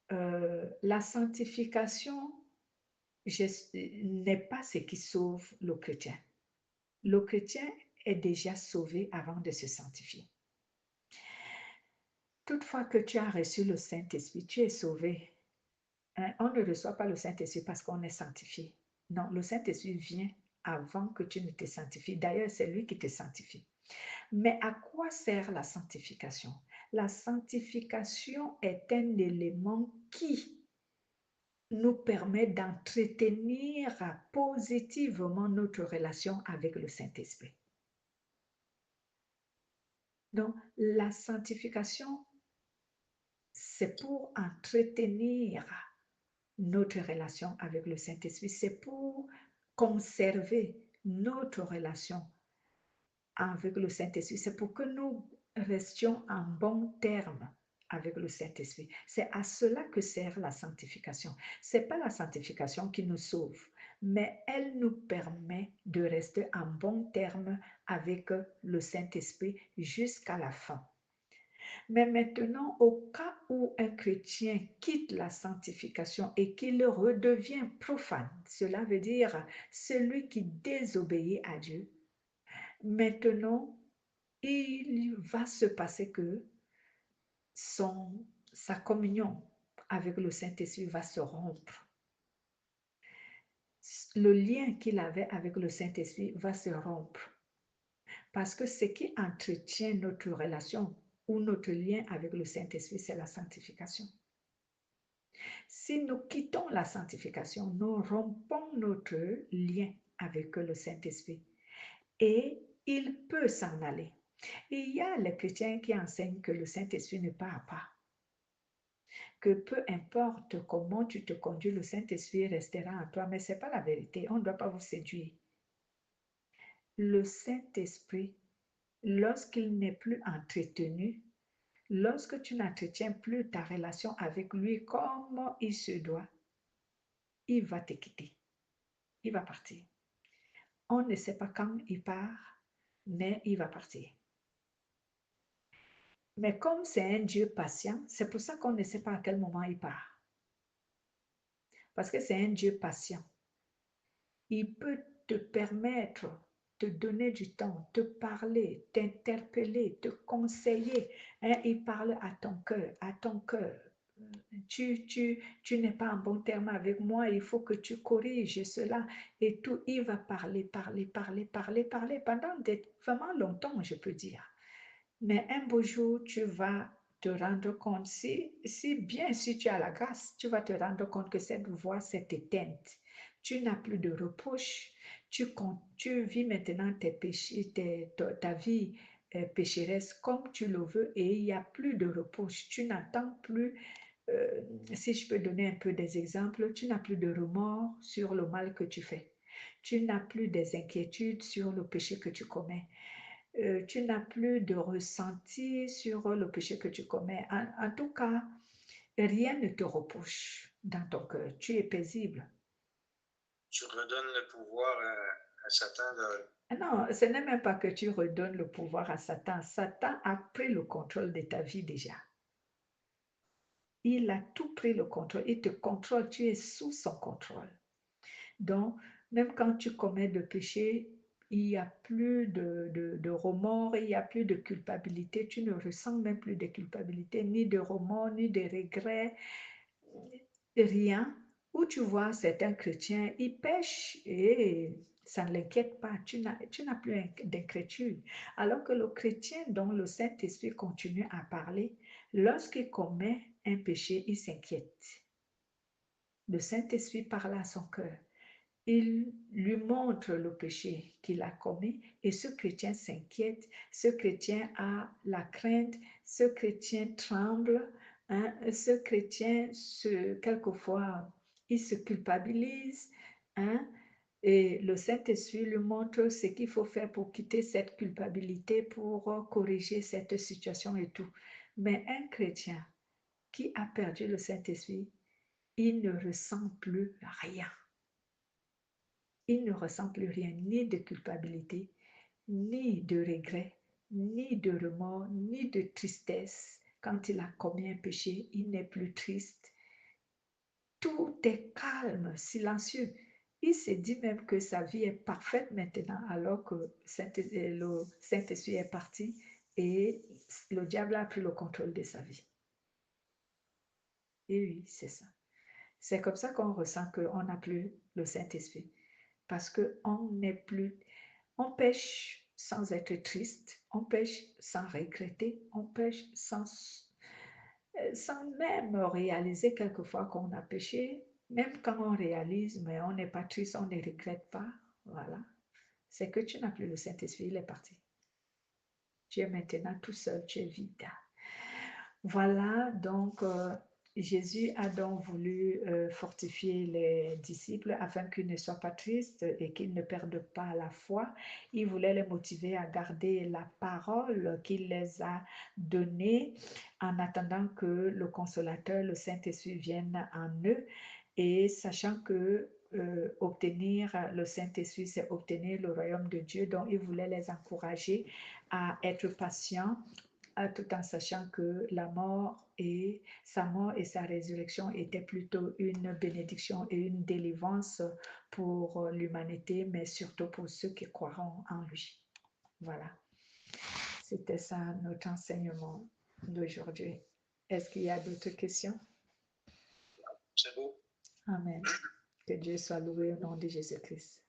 la sanctification n'est pas ce qui sauve le chrétien. Le chrétien est déjà sauvé avant de se sanctifier. Toutefois que tu as reçu le Saint-Esprit, tu es sauvé. Hein? On ne reçoit pas le Saint-Esprit parce qu'on est sanctifié. Non, le Saint-Esprit vient avant que tu ne te sanctifies. D'ailleurs, c'est lui qui te sanctifie. Mais à quoi sert la sanctification? La sanctification est un élément qui nous permet d'entretenir positivement notre relation avec le Saint-Esprit. Donc, la sanctification, c'est pour entretenir notre relation avec le Saint-Esprit, c'est pour conserver notre relation avec le Saint-Esprit, c'est pour que nous restions en bon terme avec le Saint-Esprit. C'est à cela que sert la sanctification. Ce n'est pas la sanctification qui nous sauve, mais elle nous permet de rester en bon terme avec le Saint-Esprit jusqu'à la fin. Mais maintenant, au cas où un chrétien quitte la sanctification et qu'il redevient profane, cela veut dire celui qui désobéit à Dieu, maintenant, il va se passer que sa communion avec le Saint-Esprit va se rompre. Le lien qu'il avait avec le Saint-Esprit va se rompre. Parce que ce qui entretient notre relation ou notre lien avec le Saint-Esprit, c'est la sanctification. Si nous quittons la sanctification, nous rompons notre lien avec le Saint-Esprit et il peut s'en aller. Il y a les chrétiens qui enseignent que le Saint-Esprit ne part pas, que peu importe comment tu te conduis, le Saint-Esprit restera en toi, mais ce n'est pas la vérité. On ne doit pas vous séduire. Le Saint-Esprit, lorsqu'il n'est plus entretenu, lorsque tu n'entretiens plus ta relation avec lui comme il se doit, il va te quitter. Il va partir. On ne sait pas quand il part, mais il va partir. Mais comme c'est un Dieu patient, c'est pour ça qu'on ne sait pas à quel moment il part. Parce que c'est un Dieu patient. Il peut te permettre, te donner du temps, te parler, t'interpeller, te conseiller. Hein, il parle à ton cœur, à ton cœur. Tu n'es pas en bon terme avec moi, il faut que tu corriges cela et tout. Il va parler pendant vraiment longtemps, je peux dire. Mais un beau jour, tu vas te rendre compte, si tu as la grâce, tu vas te rendre compte que cette voix s'est éteinte. Tu n'as plus de reproche. Tu vis maintenant tes péchés, ta vie pécheresse comme tu le veux et il n'y a plus de reproche. Tu n'attends plus, si je peux donner un peu des exemples, tu n'as plus de remords sur le mal que tu fais. Tu n'as plus des inquiétudes sur le péché que tu commets. Tu n'as plus de ressenti sur le péché que tu commets. En tout cas, rien ne te reproche dans ton cœur. Tu es paisible. Tu redonnes le pouvoir à Satan de... Non, ce n'est même pas que tu redonnes le pouvoir à Satan. Satan a pris le contrôle de ta vie déjà. Il a tout pris le contrôle. Il te contrôle. Tu es sous son contrôle. Donc, même quand tu commets de péché, il n'y a plus de remords, il n'y a plus de culpabilité. Tu ne ressens même plus de culpabilité, ni de remords, ni de regrets, rien. Où tu vois certains chrétiens, ils pêchent et ça ne l'inquiète pas. Tu n'as plus d'inquiétude. Alors que le chrétien dont le Saint-Esprit continue à parler, lorsqu'il commet un péché, il s'inquiète. Le Saint-Esprit parle à son cœur. Il lui montre le péché qu'il a commis et ce chrétien s'inquiète, ce chrétien a la crainte, ce chrétien tremble Hein, ce chrétien, quelquefois, il se culpabilise, hein, et le Saint-Esprit lui montre ce qu'il faut faire pour quitter cette culpabilité, pour corriger cette situation et tout. Mais un chrétien qui a perdu le Saint-Esprit, il ne ressent plus rien. Il ne ressent plus rien, ni de culpabilité, ni de regret, ni de remords, ni de tristesse. Quand il a commis un péché, il n'est plus triste. Tout est calme, silencieux. Il se dit même que sa vie est parfaite maintenant, alors que le Saint-Esprit est parti et le diable a pris le contrôle de sa vie. Et oui, c'est ça. C'est comme ça qu'on ressent qu'on n'a plus le Saint-Esprit. Parce qu'on n'est plus, on pêche sans être triste, on pêche sans regretter, on pêche sans même réaliser quelquefois qu'on a péché. Même quand on réalise, mais on n'est pas triste, on ne regrette pas. Voilà. C'est que tu n'as plus le Saint-Esprit, il est parti. Tu es maintenant tout seul, tu es vide. Voilà, donc Jésus a donc voulu fortifier les disciples afin qu'ils ne soient pas tristes et qu'ils ne perdent pas la foi. Il voulait les motiver à garder la parole qu'il les a donnée en attendant que le consolateur, le Saint-Esprit, vienne en eux et sachant que obtenir le Saint-Esprit, c'est obtenir le royaume de Dieu. Donc, il voulait les encourager à être patients tout en sachant que sa mort et sa résurrection étaient plutôt une bénédiction et une délivrance pour l'humanité, mais surtout pour ceux qui croiront en lui. Voilà, c'était ça notre enseignement d'aujourd'hui. Est-ce qu'il y a d'autres questions? C'est beau. Amen. Que Dieu soit loué au nom de Jésus-Christ.